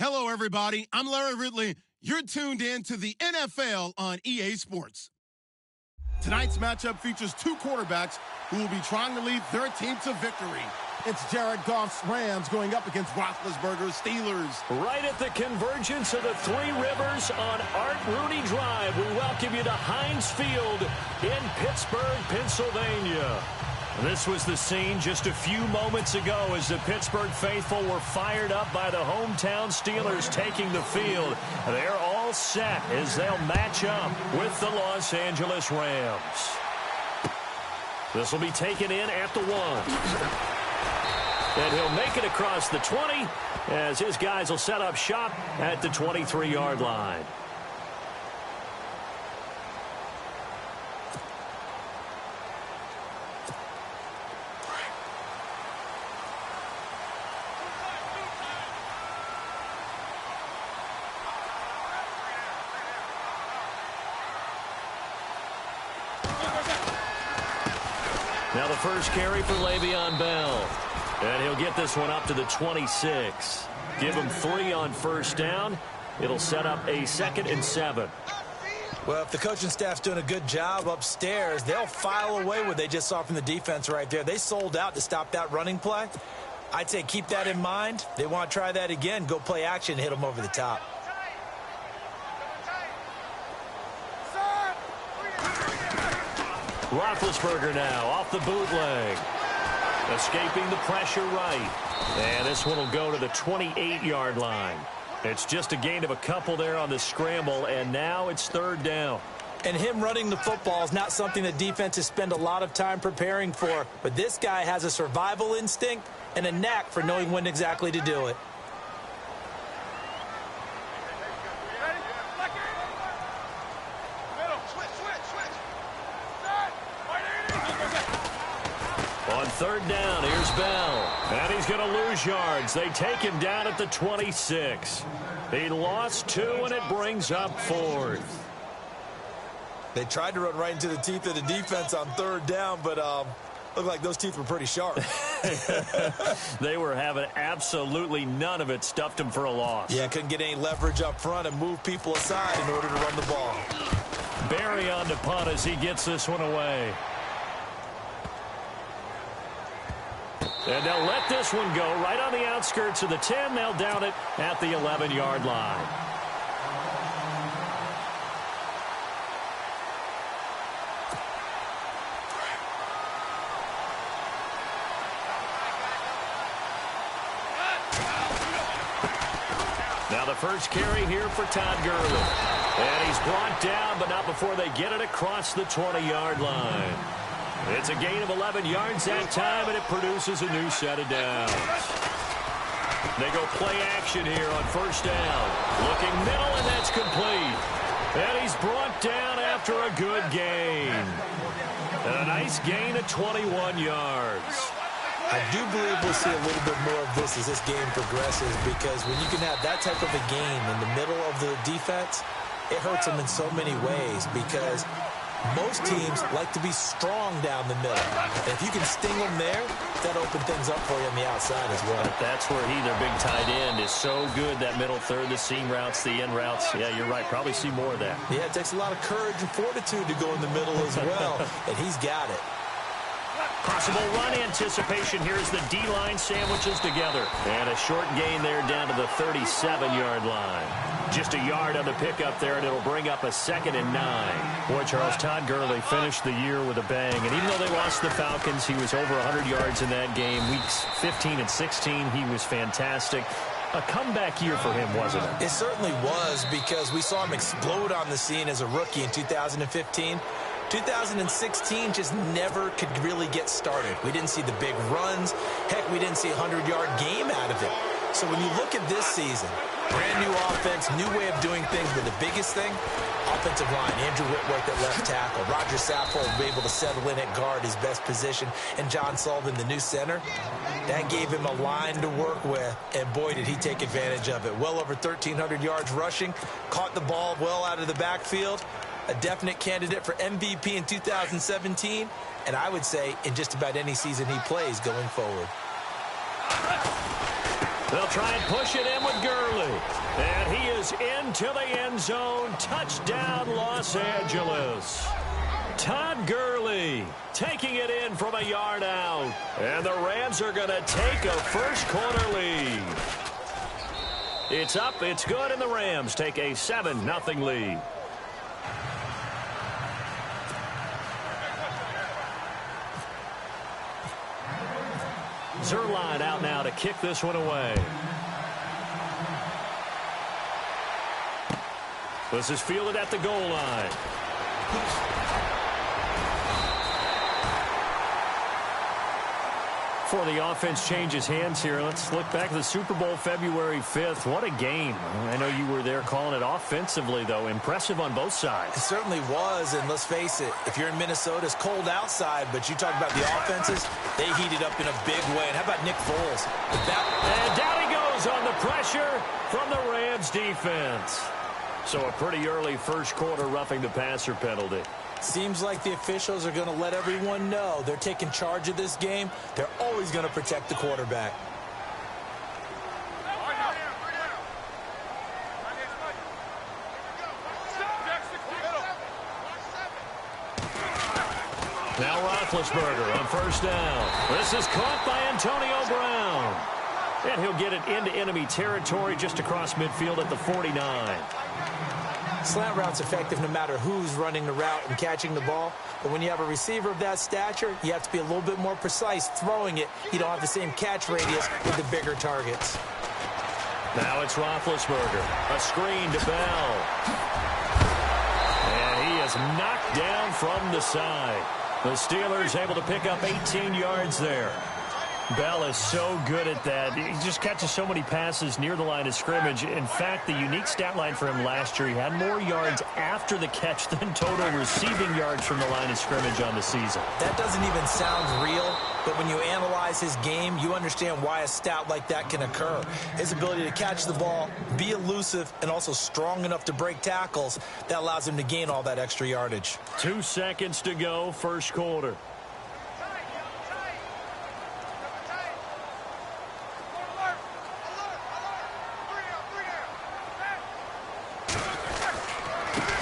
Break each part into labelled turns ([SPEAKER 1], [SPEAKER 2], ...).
[SPEAKER 1] Hello, everybody. I'm Larry Ridley. You're tuned in to the NFL on EA Sports. Tonight's matchup features two quarterbacks who will be trying to lead their team to victory. It's Jared Goff's Rams going up against Roethlisberger's Steelers.
[SPEAKER 2] Right at the convergence of the Three Rivers on Art Rooney Drive, we welcome you to Heinz Field in Pittsburgh, Pennsylvania. This was the scene just a few moments ago as the Pittsburgh faithful were fired up by the hometown Steelers taking the field. They're all set as they'll match up with the Los Angeles Rams. This will be taken in at the 1. And he'll make it across the 20 as his guys will set up shop at the 23-yard line. Now the first carry for Le'Veon Bell. And he'll get this one up to the 26. Give him 3 on first down. It'll set up a 2nd and 7.
[SPEAKER 3] Well, if the coaching staff's doing a good job upstairs, they'll file away what they just saw from the defense right there. They sold out to stop that running play. I'd say keep that in mind. They want to try that again. Go play action, hit them over the top.
[SPEAKER 2] Roethlisberger now off the bootleg. Escaping the pressure right. And this one will go to the 28-yard line. It's just a gain of a couple there on the scramble, and now it's 3rd down.
[SPEAKER 3] And him running the football is not something that defenses spend a lot of time preparing for. But this guy has a survival instinct and a knack for knowing when exactly to do it. On 3rd down, here's Bell. And he's going to lose yards. They take him down at the 26. He lost 2, and it brings up 4th. They tried to run right into the teeth of the defense on 3rd down, but looked like those teeth were pretty sharp.
[SPEAKER 2] They were having absolutely none of it. Stuffed him for a loss.
[SPEAKER 3] Yeah, couldn't get any leverage up front and move people aside in order to run the ball.
[SPEAKER 2] Barry on the punt as he gets this one away. And they'll let this one go right on the outskirts of the 10. They'll down it at the 11-yard line. Now the first carry here for Todd Gurley. And he's brought down, but not before they get it across the 20-yard line. It's a gain of 11 yards that time, and it produces a new set of downs. They go play action here on first down. Looking middle, and that's complete. And he's brought down after a good gain. And a nice gain of 21 yards.
[SPEAKER 3] I do believe we'll see a little bit more of this as this game progresses, because when you can have that type of a gain in the middle of the defense, it hurts them in so many ways, because most teams like to be strong down the middle. And if you can sting them there, that opens things up for you on the outside as well.
[SPEAKER 2] But that's where their big tight end, is so good, that middle third, the seam routes, the end routes. Yeah, you're right. Probably see more of that.
[SPEAKER 3] Yeah, it takes a lot of courage and fortitude to go in the middle as well, and he's got it.
[SPEAKER 2] Possible run anticipation. Here's the D-line sandwiches together. And a short gain there down to the 37-yard line. Just a yard on the pickup there, and it'll bring up a 2nd and 9. Boy, Charles, Todd Gurley finished the year with a bang. And even though they lost the Falcons, he was over 100 yards in that game. Weeks 15 and 16, he was fantastic. A comeback year for him, wasn't it?
[SPEAKER 3] It certainly was, because we saw him explode on the scene as a rookie in 2015. 2016 just never could really get started. We didn't see the big runs. Heck, we didn't see a 100-yard game out of it. So when you look at this season, brand new offense, new way of doing things, but the biggest thing, offensive line. Andrew Whitworth at left tackle. Roger Saffold will be able to settle in at guard, his best position, and John Sullivan, the new center. That gave him a line to work with, and boy, did he take advantage of it. Well over 1,300 yards rushing, caught the ball well out of the backfield. A definite candidate for MVP in 2017, and I would say in just about any season he plays going forward.
[SPEAKER 2] They'll try and push it in with Gurley. And he is into the end zone. Touchdown, Los Angeles. Todd Gurley taking it in from a yard out. And the Rams are going to take a first-quarter lead. It's up, it's good, and the Rams take a 7-0 lead. Zerline out now to kick this one away. This is fielded at the goal line. Before the offense changes hands here, let's look back at the Super Bowl February 5th. What a game. I know you were there calling it offensively, though. Impressive on both sides.
[SPEAKER 3] It certainly was, and let's face it, if you're in Minnesota, it's cold outside, but you talk about the offenses, they heated up in a big way. And how about Nick Foles?
[SPEAKER 2] And down he goes on the pressure from the Rams defense. So a pretty early first quarter roughing the passer penalty.
[SPEAKER 3] Seems like the officials are going to let everyone know they're taking charge of this game. They're always going to protect the quarterback.
[SPEAKER 2] Now Roethlisberger on first down. This is caught by Antonio Brown. And he'll get it into enemy territory just across midfield at the 49.
[SPEAKER 3] Slant route's effective no matter who's running the route and catching the ball. But when you have a receiver of that stature, you have to be a little bit more precise throwing it. You don't have the same catch radius with the bigger targets.
[SPEAKER 2] Now it's Roethlisberger. A screen to Bell. And he is knocked down from the side. The Steelers able to pick up 18 yards there. Bell is so good at that. He just catches so many passes near the line of scrimmage. In fact, the unique stat line for him last year, he had more yards after the catch than total receiving yards from the line of scrimmage on the season.
[SPEAKER 3] That doesn't even sound real, but when you analyze his game, you understand why a stat like that can occur. His ability to catch the ball, be elusive, and also strong enough to break tackles, that allows him to gain all that extra yardage.
[SPEAKER 2] 2 seconds to go, first quarter.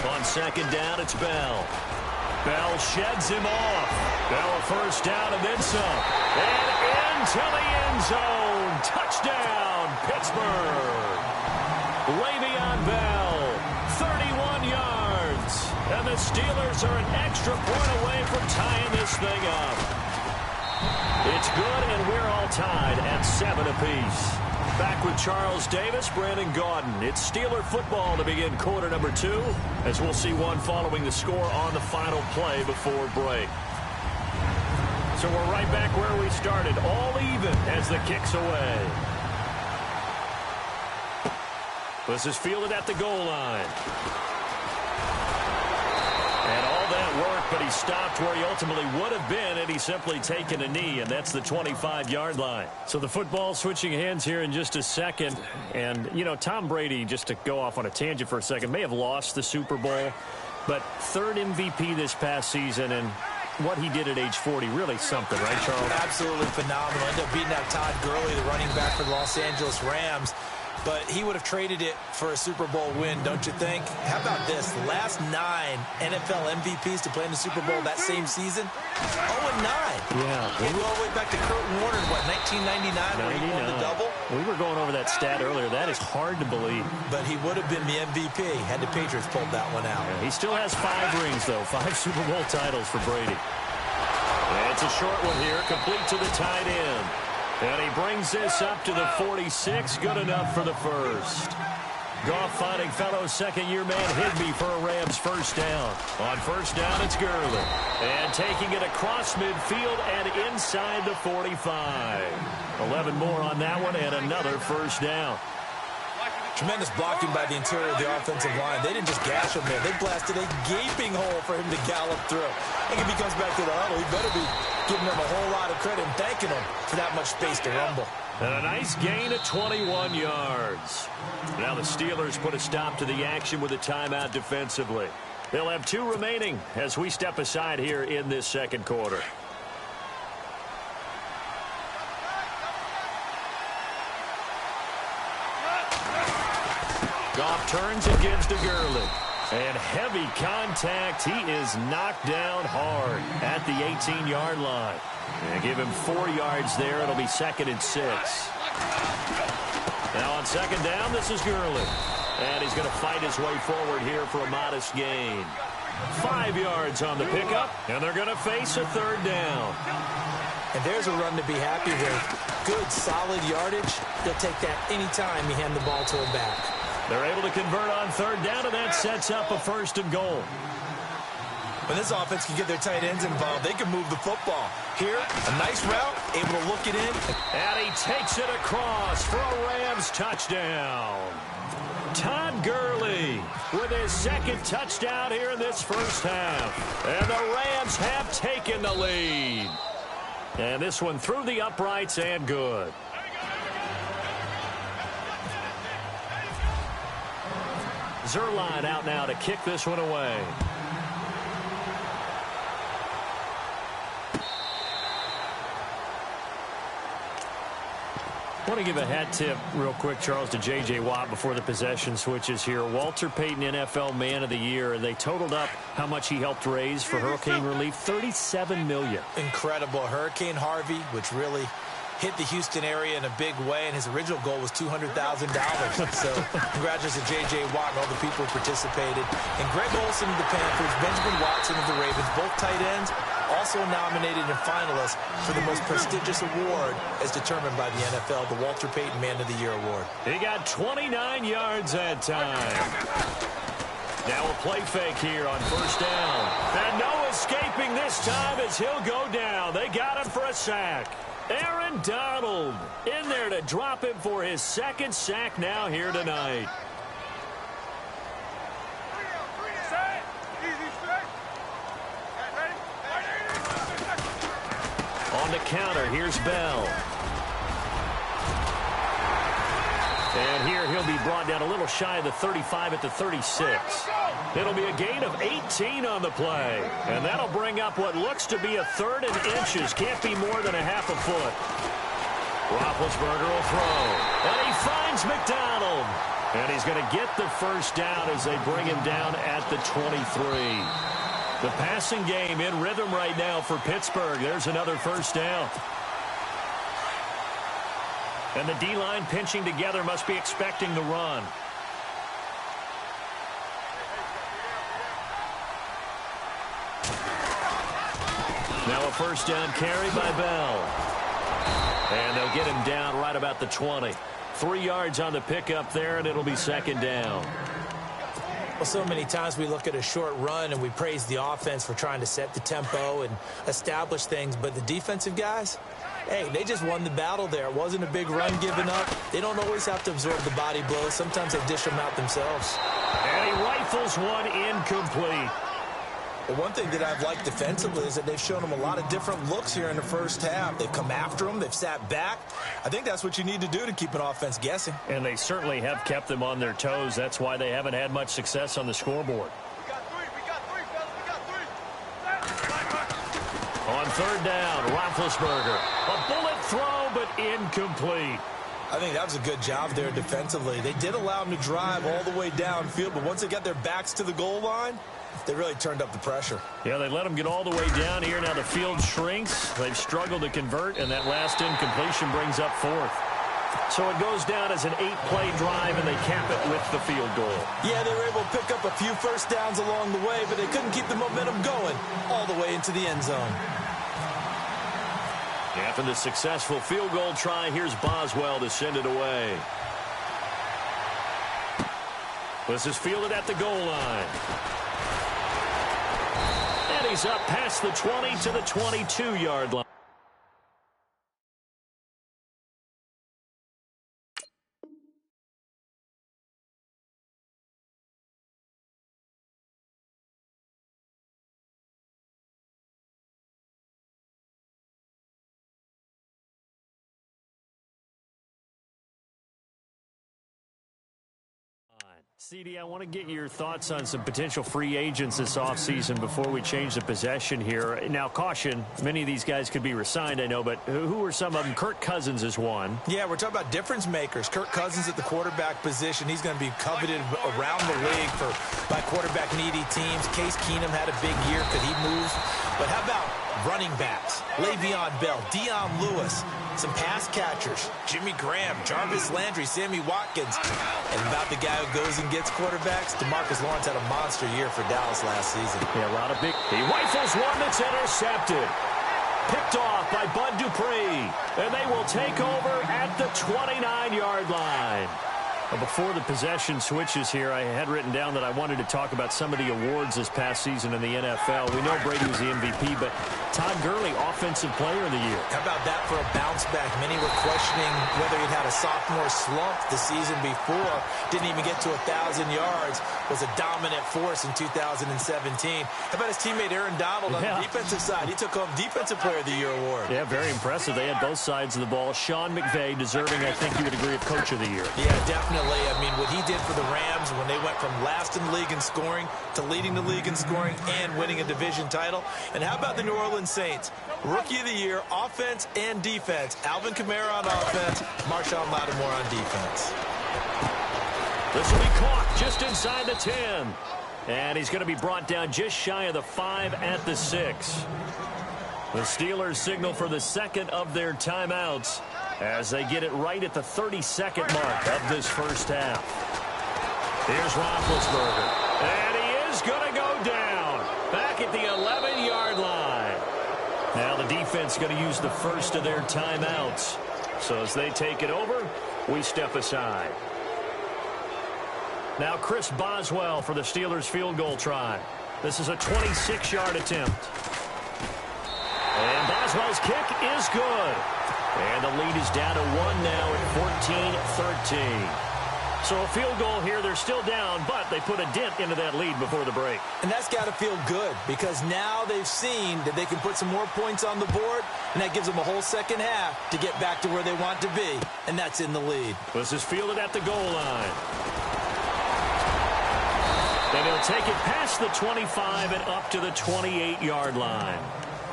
[SPEAKER 2] On second down, it's Bell. Bell sheds him off. Bell a first down and then some. And into the end zone. Touchdown, Pittsburgh. Le'Veon Bell, 31 yards. And the Steelers are an extra point away from tying this thing up. It's good, and we're all tied at 7 apiece. Back with Charles Davis, Brandon Gaudin. It's Steeler football to begin quarter number 2, as we'll see one following the score on the final play before break. So we're right back where we started, all even as the kick's away. This is fielded at the goal line. And all that work, but he stopped where he ultimately would have been had he simply taken a knee, and that's the 25-yard line. So the football switching hands here in just a second. And, you know, Tom Brady, just to go off on a tangent for a second, may have lost the Super Bowl, but third MVP this past season, and what he did at age 40, really something, right, Charles?
[SPEAKER 3] Absolutely phenomenal. Ended up beating out Todd Gurley, the running back for the Los Angeles Rams. But he would have traded it for a Super Bowl win, don't you think? How about this? The last 9 NFL MVPs to play in the Super Bowl that same season, 0-9.
[SPEAKER 2] Yeah.
[SPEAKER 3] We go all the way back to Kurt Warner in, what, 1999 when he won the double?
[SPEAKER 2] We were going over that stat earlier. That is hard to believe.
[SPEAKER 3] But he would have been the MVP had the Patriots pulled that one out.
[SPEAKER 2] Yeah, he still has 5 rings, though. 5 Super Bowl titles for Brady. And it's a short one here, complete to the tight end. And he brings this up to the 46. Good enough for the first. Goff finding fellow second-year man Higbee for a Rams first down. On first down, it's Gurley. And taking it across midfield and inside the 45. 11 more on that one and another first down.
[SPEAKER 3] Tremendous blocking by the interior of the offensive line. They didn't just gash him there. They blasted a gaping hole for him to gallop through. I think if he comes back to the huddle, he better be giving them a whole lot of credit and thanking them for that much space to rumble.
[SPEAKER 2] And a nice gain of 21 yards. Now the Steelers put a stop to the action with a timeout defensively. They'll have 2 remaining as we step aside here in this second quarter. Turns and gives to Gurley. And heavy contact. He is knocked down hard at the 18-yard line. And give him 4 yards there. It'll be 2nd and 6. Now on 2nd down, this is Gurley. And he's going to fight his way forward here for a modest gain. 5 yards on the pickup, and they're going to face a 3rd down.
[SPEAKER 3] And there's a run to be happy with. Good, solid yardage. He'll take that anytime you hand the ball to him back.
[SPEAKER 2] They're able to convert on 3rd down, and that sets up a 1st and goal.
[SPEAKER 3] When this offense can get their tight ends involved, they can move the football. Here, a nice route, able to look it in.
[SPEAKER 2] And he takes it across for a Rams touchdown. Todd Gurley with his 2nd touchdown here in this 1st half. And the Rams have taken the lead. And this one through the uprights and good. Zerline out now to kick this one away. I want to give a hat tip real quick, Charles, to J.J. Watt before the possession switches here. Walter Payton, NFL Man of the Year. They totaled up how much he helped raise for hurricane relief, $37 million.
[SPEAKER 3] Incredible. Hurricane Harvey, which really hit the Houston area in a big way, and his original goal was $200,000. So congratulations to J.J. Watt and all the people who participated. And Greg Olsen of the Panthers, Benjamin Watson of the Ravens, both tight ends, also nominated and finalists for the most prestigious award as determined by the NFL, the Walter Payton Man of the Year Award.
[SPEAKER 2] He got 29 yards that time. Now a play fake here on 1st down. And no escaping this time as he'll go down. They got him for a sack. Aaron Donald in there to drop him for his 2nd sack now here tonight. On the counter, here's Bell. And here he'll be brought down a little shy of the 35 at the 36. It'll be a gain of 18 on the play. And that'll bring up what looks to be a 3rd and inches. Can't be more than a half a foot. Roethlisberger will throw. And he finds McDonald. And he's going to get the 1st down as they bring him down at the 23. The passing game in rhythm right now for Pittsburgh. There's another 1st down. And the D-line pinching together must be expecting the run. Now a 1st down carry by Bell. And they'll get him down right about the 20. 3 yards on the pickup there, and it'll be 2nd down.
[SPEAKER 3] Well, so many times we look at a short run and we praise the offense for trying to set the tempo and establish things, but the defensive guys, hey, they just won the battle there. It wasn't a big run given up. They don't always have to absorb the body blows. Sometimes they dish them out themselves.
[SPEAKER 2] And he rifles one incomplete.
[SPEAKER 3] Well, one thing that I've liked defensively is that they've shown them a lot of different looks here in the 1st half. They've come after them. They've sat back. I think that's what you need to do to keep an offense guessing.
[SPEAKER 2] And they certainly have kept them on their toes. That's why they haven't had much success on the scoreboard. On 3rd down, Roethlisberger. A bullet throw, but incomplete.
[SPEAKER 3] I think that was a good job there defensively. They did allow them to drive all the way downfield, but once they got their backs to the goal line, they really turned up the pressure.
[SPEAKER 2] Yeah, they let them get all the way down here. Now the field shrinks. They've struggled to convert, and that last incompletion brings up 4th. So it goes down as an 8-play drive, and they cap it with the field goal.
[SPEAKER 3] Yeah, they were able to pick up a few 1st downs along the way, but they couldn't keep the momentum going all the way into the end zone.
[SPEAKER 2] After the successful field goal try, here's Boswell to send it away. This is fielded at the goal line. And he's up past the 20 to the 22-yard line. CD, I want to get your thoughts on some potential free agents this offseason before we change the possession here. Now, caution, many of these guys could be re-signed, I know, but who are some of them? Kirk Cousins is one.
[SPEAKER 3] Yeah, we're talking about difference makers. Kirk Cousins at the quarterback position. He's going to be coveted around the league by quarterback-needy teams. Case Keenum had a big year. Could he move? But how about running backs? Le'Veon Bell, Dion Lewis, some pass catchers, Jimmy Graham, Jarvis Landry, Sammy Watkins. And about the guy who goes and gets quarterbacks, DeMarcus Lawrence had a monster year for Dallas last season.
[SPEAKER 2] Yeah, a lot of big. He rifles one that's intercepted. Picked off by Bud Dupree. And they will take over at the 29-yard line. Well, before the possession switches here, I had written down that I wanted to talk about some of the awards this past season in the NFL. We know Brady was the MVP, but Todd Gurley, Offensive Player of the Year.
[SPEAKER 3] How about that for a bounce back? Many were questioning whether he'd had a sophomore slump the season before. Didn't even get to 1,000 yards. Was a dominant force in 2017. How about his teammate Aaron Donald on the defensive side? He took home Defensive Player of the Year award.
[SPEAKER 2] Yeah, very impressive. They had both sides of the ball. Sean McVay deserving, I think you would agree, of Coach of the Year.
[SPEAKER 3] Yeah, definitely. I mean, what he did for the Rams when they went from last in the league in scoring to leading the league in scoring and winning a division title. And how about the New Orleans Saints? Rookie of the Year, offense and defense. Alvin Kamara on offense, Marshawn Lattimore on defense.
[SPEAKER 2] This will be caught just inside the 10. And he's going to be brought down just shy of the 5 at the 6. The Steelers signal for the second of their timeouts as they get it right at the 32nd mark of this first half. Here's Roethlisberger. And he is going to go down back at the 11-yard line. Now the defense going to use the first of their timeouts. So as they take it over, we step aside. Now Chris Boswell for the Steelers field goal try. This is a 26-yard attempt. And Boswell's kick is good. And the lead is down to 1 now at 14-13. So a field goal here, they're still down, but they put a dent into that lead before the break.
[SPEAKER 3] And that's got to feel good because now they've seen that they can put some more points on the board, and that gives them a whole second half to get back to where they want to be, and that's in the lead.
[SPEAKER 2] This is fielded at the goal line. And he'll take it past the 25 and up to the 28-yard line.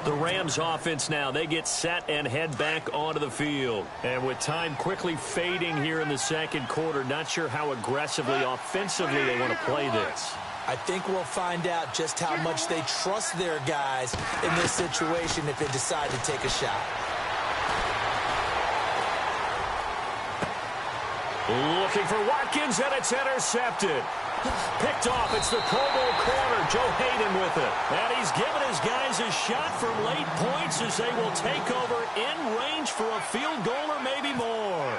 [SPEAKER 2] The Rams offense now, they get set and head back onto the field. And with time quickly fading here in the second quarter, not sure how aggressively, offensively they want to play this.
[SPEAKER 3] I think we'll find out just how much they trust their guys in this situation if they decide to take a shot.
[SPEAKER 2] Looking for Watkins, and it's intercepted. Picked off. It's the Pro Bowl corner, Joe Hayden with it. And he's given his guys a shot for late points as they will take over in range for a field goal or maybe more.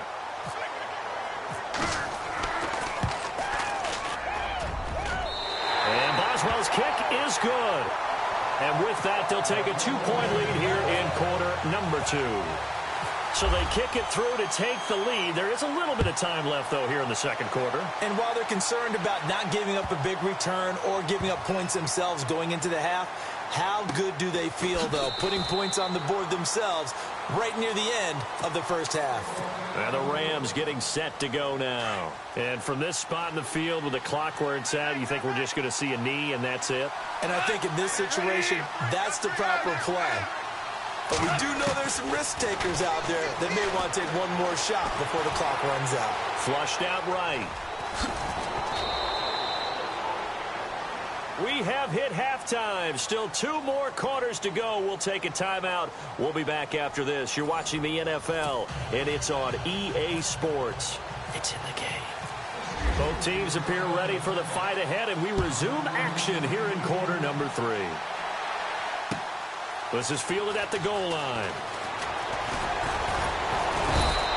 [SPEAKER 2] And Boswell's kick is good. And with that, they'll take a 2-point lead here in quarter number 2. So they kick it through to take the lead. There is a little bit of time left, though, here in the second quarter.
[SPEAKER 3] And while they're concerned about not giving up a big return or giving up points themselves going into the half, how good do they feel, though, putting points on the board themselves right near the end of the first half?
[SPEAKER 2] And the Rams getting set to go now. And from this spot in the field with the clock where it's at, you think we're just going to see a knee and that's it?
[SPEAKER 3] And I think in this situation, that's the proper play. But we do know there's some risk takers out there that may want to take one more shot before the clock runs out.
[SPEAKER 2] Flushed out right. We have hit halftime. Still 2 more quarters to go. We'll take a timeout. We'll be back after this. You're watching the NFL, and it's on EA Sports. It's in the game. Both teams appear ready for the fight ahead, and we resume action here in quarter number 3. This is fielded at the goal line.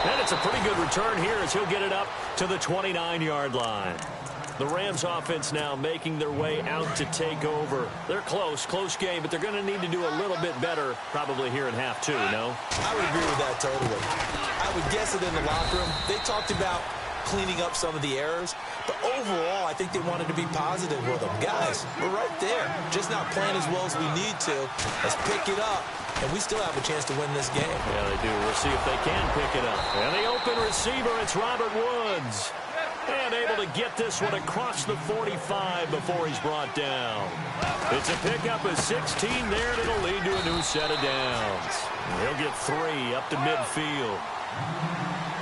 [SPEAKER 2] And it's a pretty good return here as he'll get it up to the 29-yard line. The Rams offense now making their way out to take over. They're close game, but they're going to need to do a little bit better probably here in half 2, no?
[SPEAKER 3] I would agree with that totally. I would guess it in the locker room. They talked about cleaning up some of the errors, but overall, I think they wanted to be positive with them. Guys, we're right there. Just not playing as well as we need to. Let's pick it up, and we still have a chance to win this game.
[SPEAKER 2] Yeah, they do. We'll see if they can pick it up. And the open receiver, it's Robert Woods. And able to get this one across the 45 before he's brought down. It's a pickup of 16 there, and it'll lead to a new set of downs. He'll get 3 up to midfield.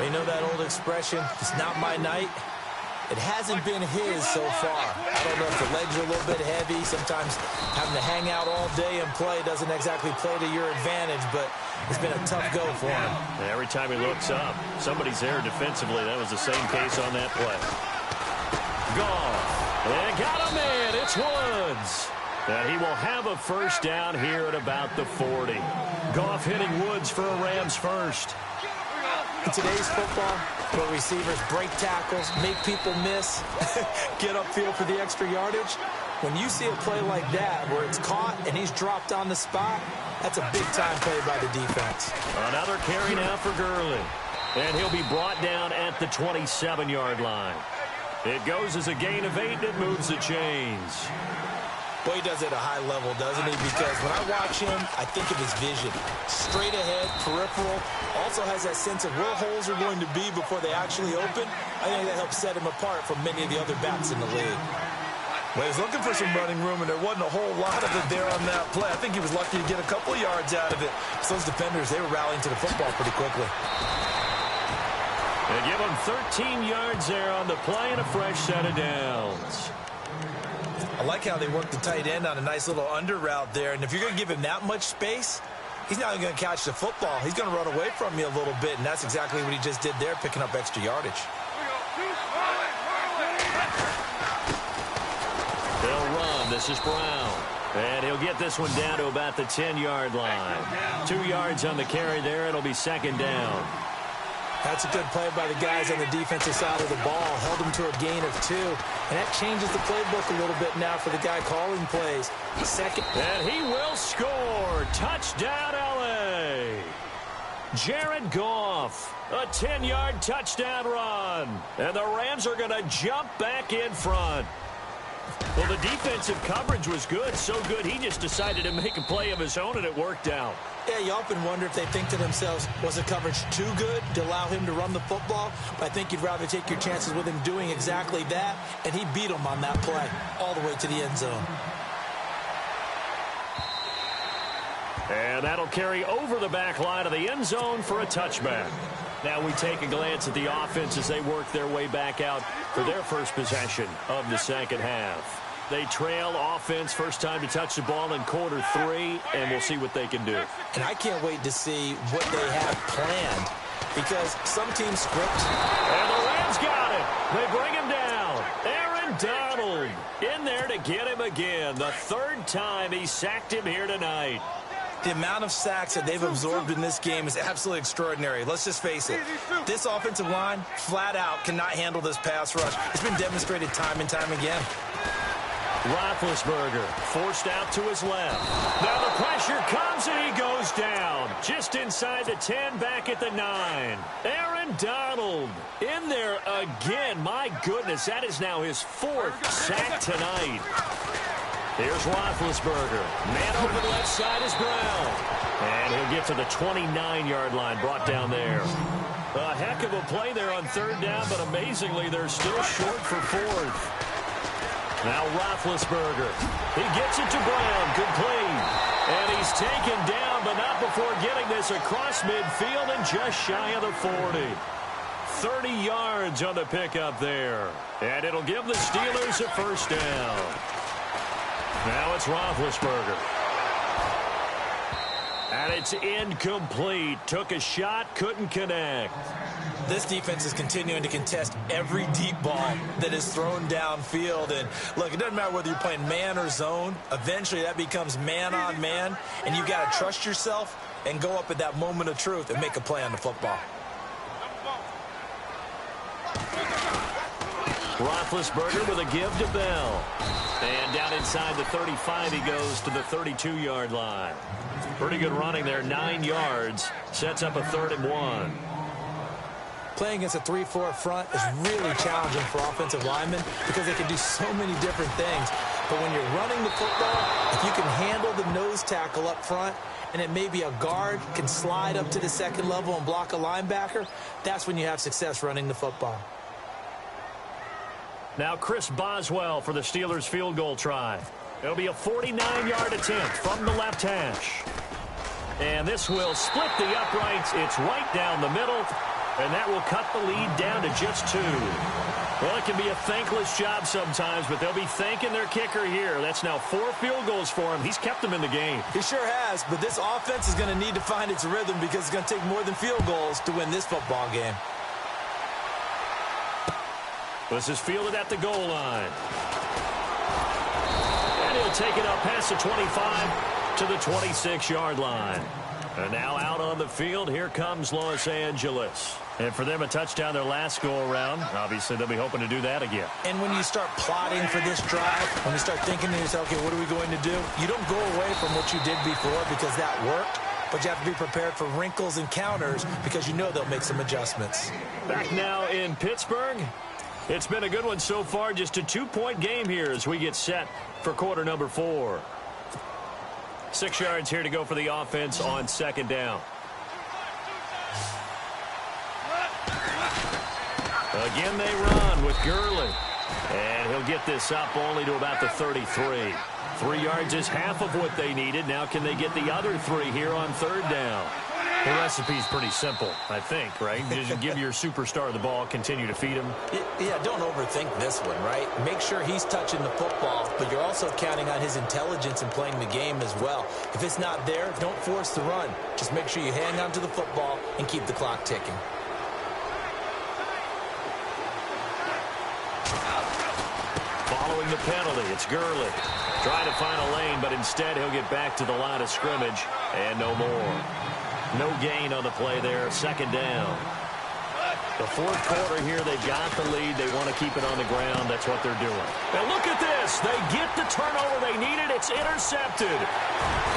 [SPEAKER 3] You know that old expression, it's not my night? It hasn't been his so far. I don't know if the legs are a little bit heavy. Sometimes having to hang out all day and play doesn't exactly play to your advantage, but it's been a tough go for him.
[SPEAKER 2] And every time he looks up, somebody's there defensively. That was the same case on that play. Goff. And got him in. It's Woods. And he will have a first down here at about the 40. Goff hitting Woods for a Rams first.
[SPEAKER 3] In today's football, where receivers break tackles, make people miss, get upfield for the extra yardage, when you see a play like that where it's caught and he's dropped on the spot, that's a big-time play by the defense.
[SPEAKER 2] Another carry now for Gurley. And he'll be brought down at the 27-yard line. It goes as a gain of 8, and it moves the chains.
[SPEAKER 3] Well, he does it at a high level, doesn't he? Because when I watch him, I think of his vision. Straight ahead, peripheral. Also has that sense of where holes are going to be before they actually open. I think that helps set him apart from many of the other backs in the league.
[SPEAKER 4] Well, he was looking for some running room, and there wasn't a whole lot of it there on that play. I think he was lucky to get a couple of yards out of it. So those defenders, they were rallying to the football pretty quickly.
[SPEAKER 2] They give him 13 yards there on the play and a fresh set of downs.
[SPEAKER 3] I like how they work the tight end on a nice little under route there. And if you're going to give him that much space, he's not going to catch the football. He's going to run away from you a little bit, and that's exactly what he just did there, picking up extra yardage.
[SPEAKER 2] They'll run. This is Brown. And he'll get this one down to about the 10-yard line. 2 yards on the carry there. It'll be second down.
[SPEAKER 3] That's a good play by the guys on the defensive side of the ball. Held them to a gain of 2. And that changes the playbook a little bit now for the guy calling plays. Second.
[SPEAKER 2] And he will score. Touchdown, L.A. Jared Goff. A 10-yard touchdown run. And the Rams are going to jump back in front. Well, the defensive coverage was good. So good, he just decided to make a play of his own, and it worked out.
[SPEAKER 3] Yeah, you often wonder if they think to themselves, was the coverage too good to allow him to run the football? But I think you'd rather take your chances with him doing exactly that, and he beat him on that play all the way to the end zone.
[SPEAKER 2] And that'll carry over the back line of the end zone for a touchback. Now we take a glance at the offense as they work their way back out for their first possession of the second half. They trail offense, first time to touch the ball in quarter 3, and we'll see what they can do.
[SPEAKER 3] And I can't wait to see what they have planned, because some teams script.
[SPEAKER 2] And the Rams got it. They bring him down. Aaron Donald in there to get him again. The 3rd time he sacked him here tonight.
[SPEAKER 3] The amount of sacks that they've absorbed in this game is absolutely extraordinary. Let's just face it. This offensive line, flat out, cannot handle this pass rush. It's been demonstrated time and time again.
[SPEAKER 2] Roethlisberger forced out to his left. Now the pressure comes and he goes down. Just inside the 10, back at the 9. Aaron Donald in there again. My goodness, that is now his 4th sack tonight. Here's Roethlisberger. Man open left side is Brown. And he'll get to the 29-yard line, brought down there. A heck of a play there on 3rd down, but amazingly, they're still short for 4th. Now Roethlisberger. He gets it to Brown. Complete. And he's taken down, but not before getting this across midfield and just shy of the 40. 30 yards on the pickup there. And it'll give the Steelers a first down. Now it's Roethlisberger. And it's incomplete. Took a shot, couldn't connect.
[SPEAKER 3] This defense is continuing to contest every deep ball that is thrown downfield. And look, it doesn't matter whether you're playing man or zone. Eventually that becomes man on man. And you've got to trust yourself and go up at that moment of truth and make a play on the football.
[SPEAKER 2] Roethlisberger with a give to Bell. And down inside the 35, he goes to the 32-yard line. Pretty good running there, 9 yards. Sets up a 3rd and 1.
[SPEAKER 3] Playing against a 3-4 front is really challenging for offensive linemen because they can do so many different things. But when you're running the football, if you can handle the nose tackle up front, and it may be a guard can slide up to the 2nd level and block a linebacker, that's when you have success running the football.
[SPEAKER 2] Now Chris Boswell for the Steelers field goal try. It'll be a 49-yard attempt from the left hash. And this will split the uprights. It's right down the middle, and that will cut the lead down to just 2. Well, it can be a thankless job sometimes, but they'll be thanking their kicker here. That's now 4 field goals for him. He's kept them in the game.
[SPEAKER 3] He sure has, but this offense is going to need to find its rhythm because it's going to take more than field goals to win this football game.
[SPEAKER 2] This is fielded at the goal line. And he'll take it up past the 25 to the 26-yard line. And now out on the field, here comes Los Angeles. And for them, a touchdown their last go-around. Obviously, they'll be hoping to do that again.
[SPEAKER 3] And when you start plotting for this drive, when you start thinking to yourself, okay, what are we going to do? You don't go away from what you did before because that worked. But you have to be prepared for wrinkles and counters because you know they'll make some adjustments.
[SPEAKER 2] Back now in Pittsburgh. It's been a good one so far. Just a 2-point game here as we get set for quarter number 4. 6 yards here to go for the offense on second down. Again, they run with Gurley. And he'll get this up only to about the 33. 3 yards is half of what they needed. Now can they get the other 3 here on third down? The recipe's pretty simple, I think, right? Just give your superstar the ball, continue to feed him.
[SPEAKER 3] Yeah, don't overthink this one, right? Make sure he's touching the football, but you're also counting on his intelligence in playing the game as well. If it's not there, don't force the run. Just make sure you hang on to the football and keep the clock ticking.
[SPEAKER 2] Following the penalty, it's Gurley. Trying to find a lane, but instead he'll get back to the line of scrimmage and no more. No gain on the play there. Second down. The fourth quarter here, they've got the lead. They want to keep it on the ground. That's what they're doing. And look at this. They get the turnover they needed. It's intercepted.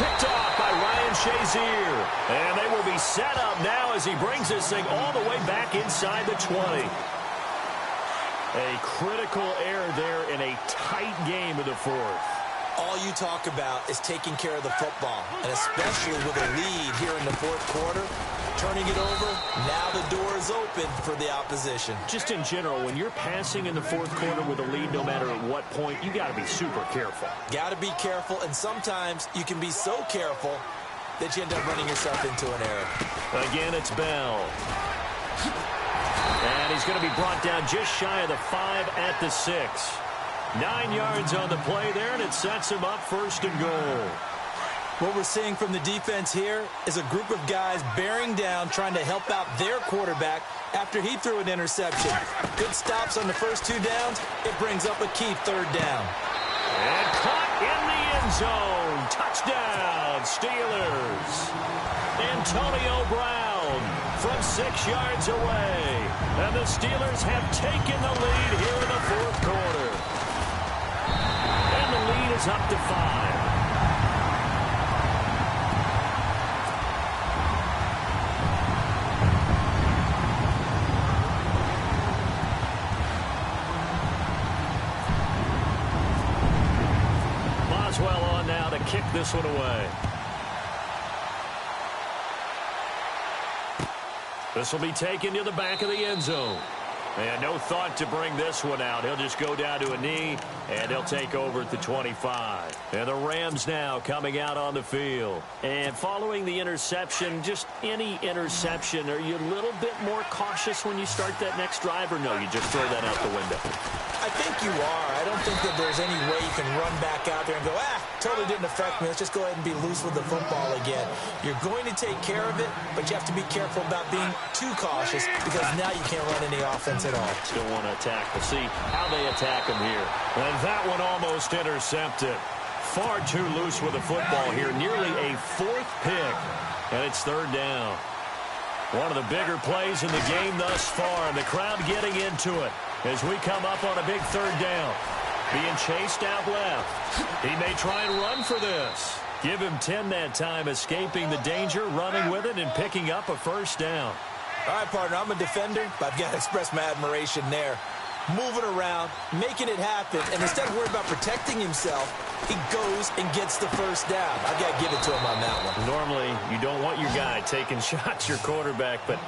[SPEAKER 2] Picked off by Ryan Shazier. And they will be set up now as he brings this thing all the way back inside the 20. A critical error there in a tight game in the fourth.
[SPEAKER 3] All you talk about is taking care of the football, and especially with a lead here in the fourth quarter, turning it over, now the door is open for the opposition.
[SPEAKER 2] Just in general, when you're passing in the fourth quarter with a lead, no matter at what point, you got to be super careful.
[SPEAKER 3] Got to be careful, and sometimes you can be so careful that you end up running yourself into an error.
[SPEAKER 2] Again, it's Bell. And he's going to be brought down just shy of the 5 at the 6. 9 yards on the play there, and it sets him up first and goal.
[SPEAKER 3] What we're seeing from the defense here is a group of guys bearing down, trying to help out their quarterback after he threw an interception. Good stops on the first 2 downs. It brings up a key third down.
[SPEAKER 2] And caught in the end zone. Touchdown, Steelers. Antonio Brown from 6 yards away. And the Steelers have taken the lead here in the fourth quarter. And the lead is up to 5. Boswell on now to kick this one away. This will be taken to the back of the end zone. And no thought to bring this one out. He'll just go down to a knee, and he'll take over at the 25. And the Rams now coming out on the field. And following the interception, just any interception, are you a little bit more cautious when you start that next drive, or no, you just throw that out the window?
[SPEAKER 3] I think you are. I don't think that there's any way you can run back out there and go, totally didn't affect me. Let's just go ahead and be loose with the football again. You're going to take care of it, but you have to be careful about being too cautious because now you can't run any offense at all.
[SPEAKER 2] Still want to attack. We'll see how they attack him here. And that one almost intercepted. Far too loose with the football here. Nearly a 4th pick. And it's third down. One of the bigger plays in the game thus far, and the crowd getting into it as we come up on a big third down. Being chased out left. He may try and run for this. Give him 10 that time, escaping the danger, running with it, and picking up a first down.
[SPEAKER 3] All right, partner, I'm a defender, but I've got to express my admiration there. moving around, making it happen, and instead of worrying about protecting himself, he goes and gets the first down. I've got to give it to him on that one.
[SPEAKER 2] Normally, you don't want your guy taking shots, your quarterback, but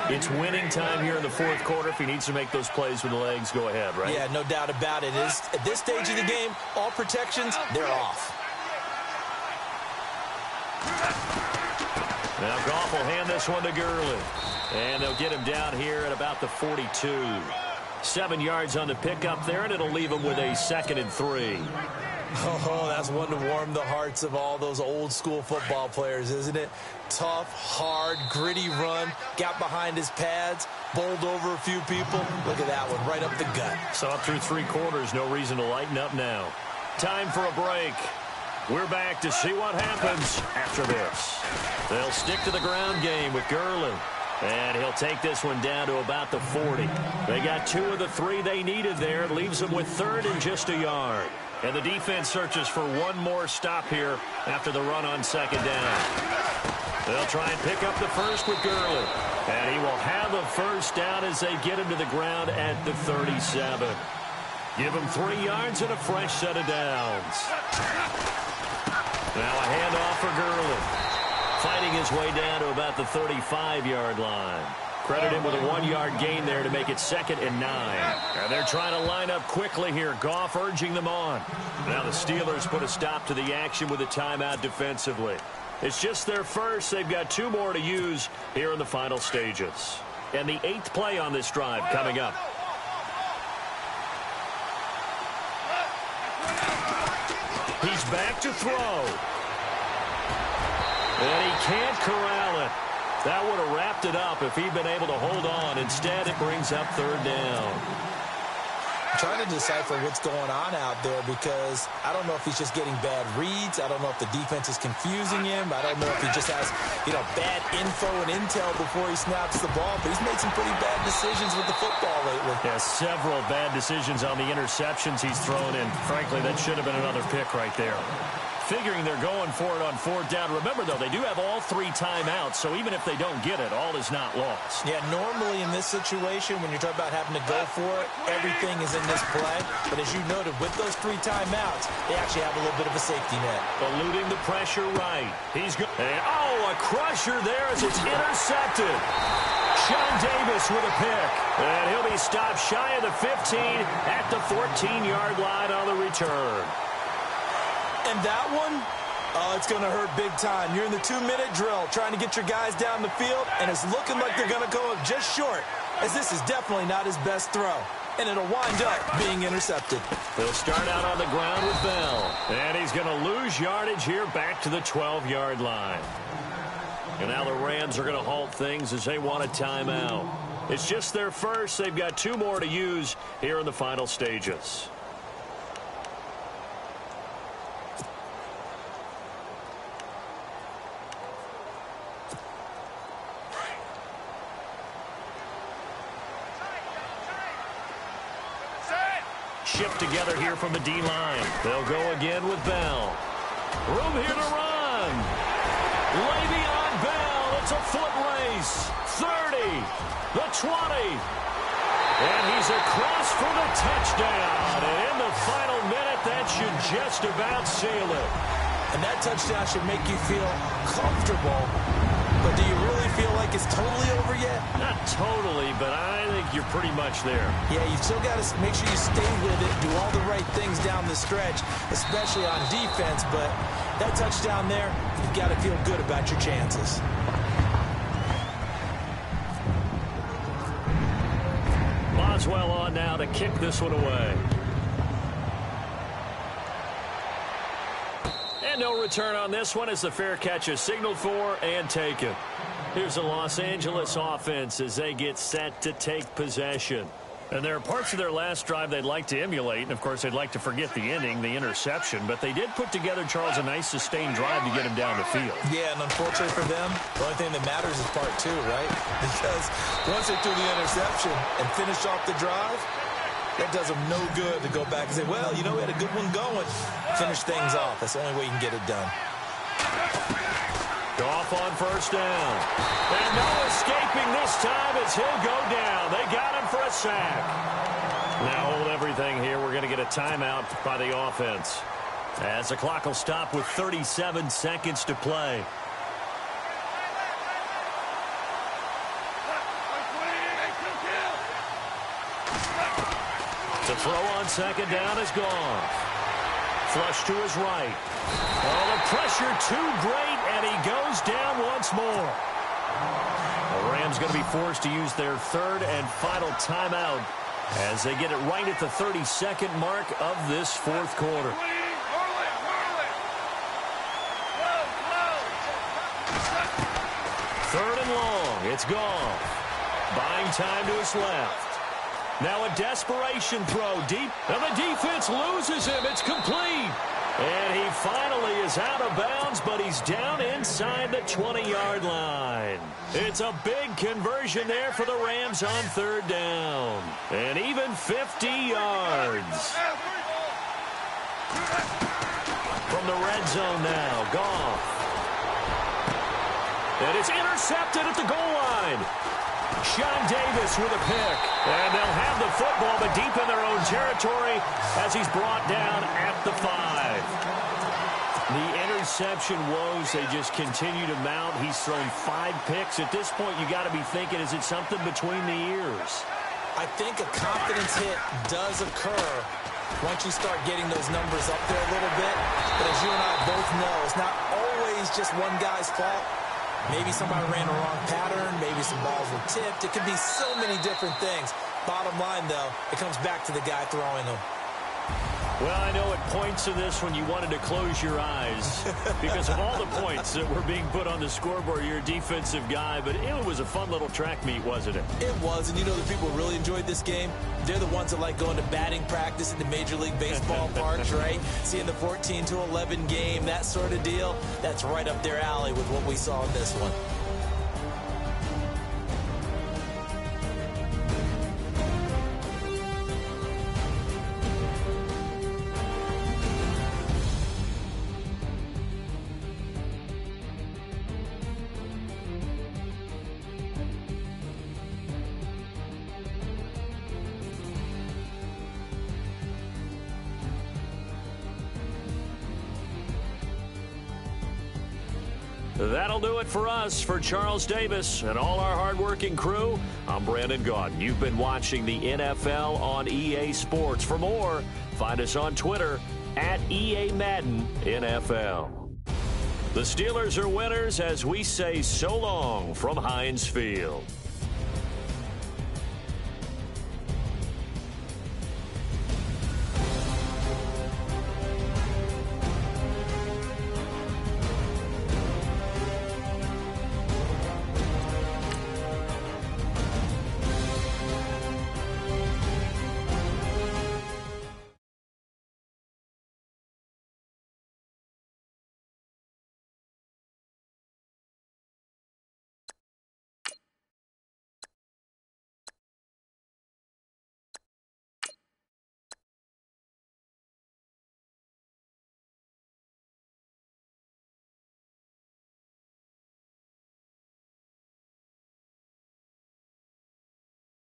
[SPEAKER 2] it's winning time here in the fourth quarter. If he needs to make those plays with the legs, go ahead, right?
[SPEAKER 3] Yeah, no doubt about it. At this stage of the game, all protections, they're off.
[SPEAKER 2] Now Goff will hand this one to Gurley. And they'll get him down here at about the 42. 7 yards on the pickup there, and it'll leave him with a 2nd and 3.
[SPEAKER 3] Oh, that's one to warm the hearts of all those old-school football players, isn't it? Tough, hard, gritty run, got behind his pads, bowled over a few people. Look at that one, right up the gut.
[SPEAKER 2] Saw it through 3 quarters, no reason to lighten up now. Time for a break. We're back to see what happens after this. They'll stick to the ground game with Gurley. And he'll take this one down to about the 40. They got 2 of the 3 they needed there. It leaves them with 3rd and just a yard. And the defense searches for one more stop here after the run on 2nd down. They'll try and pick up the first with Gurley. And he will have a first down as they get him to the ground at the 37. Give him 3 yards and a fresh set of downs. Now a handoff for Gurley. Fighting his way down to about the 35-yard line. Credit him with a 1-yard gain there to make it 2nd and 9. And they're trying to line up quickly here. Goff urging them on. Now the Steelers put a stop to the action with a timeout defensively. It's just their first. They've got 2 more to use here in the final stages. And the 8th play on this drive coming up. He's back to throw. And he can't corral it. That would have wrapped it up if he'd been able to hold on. Instead, it brings up 3rd down.
[SPEAKER 3] I'm trying to decipher what's going on out there because I don't know if he's just getting bad reads. I don't know if the defense is confusing him. I don't know if he just has, bad info and intel before he snaps the ball. But he's made some pretty bad decisions with the football lately.
[SPEAKER 2] Yeah, several bad decisions on the interceptions he's thrown in. Frankly, that should have been another pick right there. Figuring they're going for it on 4th down. Remember, though, they do have all 3 timeouts, so even if they don't get it, all is not lost.
[SPEAKER 3] Yeah, normally in this situation, when you're talking about having to go for it, everything is in this play. But as you noted, with those 3 timeouts, they actually have a little bit of a safety net.
[SPEAKER 2] Eluding the pressure right. He's good. And, a crusher there as it's intercepted. Sean Davis with a pick. And he'll be stopped shy of the 15 at the 14-yard line on the return.
[SPEAKER 3] And that one, it's going to hurt big time. You're in the 2-minute drill trying to get your guys down the field, and it's looking like they're going to go just short, as this is definitely not his best throw. And it'll wind up being intercepted.
[SPEAKER 2] They'll start out on the ground with Bell. And he's going to lose yardage here back to the 12-yard line. And now the Rams are going to halt things as they want a timeout. It's just their first. They've got 2 more to use here in the final stages. Shift together here from the D-line. They'll go again with Bell. Room here to run. Le'Veon Bell. It's a foot race. 30. The 20. And he's across for the touchdown. And in the final minute, that should just about seal it.
[SPEAKER 3] And that touchdown should make you feel comfortable. But do you really feel like it's totally over yet?
[SPEAKER 2] Not totally, but I think you're pretty much there.
[SPEAKER 3] Yeah, you've still got to make sure you stay with it, do all the right things down the stretch, especially on defense. But that touchdown there, you've got to feel good about your chances.
[SPEAKER 2] Boswell on now to kick this one away. And no return on this one as the fair catch is signaled for and taken. Here's the Los Angeles offense as they get set to take possession. And there are parts of their last drive they'd like to emulate. And, of course, they'd like to forget the ending, the interception. But they did put together, Charles, a nice sustained drive to get him down the field.
[SPEAKER 3] Yeah, and unfortunately for them, the only thing that matters is part 2, right? Because once they threw the interception and finished off the drive, that does them no good to go back and say, well, we had a good one going. Finish things off. That's the only way you can get it done.
[SPEAKER 2] Goff on first down. And no escaping this time as he'll go down. They got him for a sack. Now hold everything here. We're going to get a timeout by the offense, as the clock will stop with 37 seconds to play. The throw on second down is gone. Flush to his right. Oh, the pressure too great, and he goes down once more. The Rams going to be forced to use their third and final timeout as they get it right at the 32nd mark of this fourth quarter. Third and long. It's gone. Buying time to his left. Now a desperation throw deep, and the defense loses him. It's complete. And he finally is out of bounds, but he's down inside the 20-yard line. It's a big conversion there for the Rams on third down. And even 50 yards. From the red zone now, Goff. And it's intercepted at the goal line. Sean Davis with a pick. And they'll have the football, but deep in their own territory as he's brought down at the 5. The interception woes, they just continue to mount. He's thrown 5 picks. At this point, you got to be thinking, is it something between the ears?
[SPEAKER 3] I think a confidence hit does occur once you start getting those numbers up there a little bit. But as you and I both know, it's not always just one guy's fault. Maybe somebody ran the wrong pattern. Maybe some balls were tipped. It could be so many different things. Bottom line, though, it comes back to the guy throwing them.
[SPEAKER 2] Well, I know at points in this when you wanted to close your eyes because of all the points that were being put on the scoreboard. You're a defensive guy, but it was a fun little track meet, wasn't it?
[SPEAKER 3] It was, and you know the people who really enjoyed this game? They're the ones that like going to batting practice at the Major League Baseball parks, right? Seeing the 14-11 game, that sort of deal. That's right up their alley with what we saw in this one.
[SPEAKER 2] That'll do it for us. For Charles Davis and all our hardworking crew, I'm Brandon Gaudin. You've been watching the NFL on EA Sports. For more, find us on Twitter at EA Madden NFL. The Steelers are winners as we say so long from Heinz Field.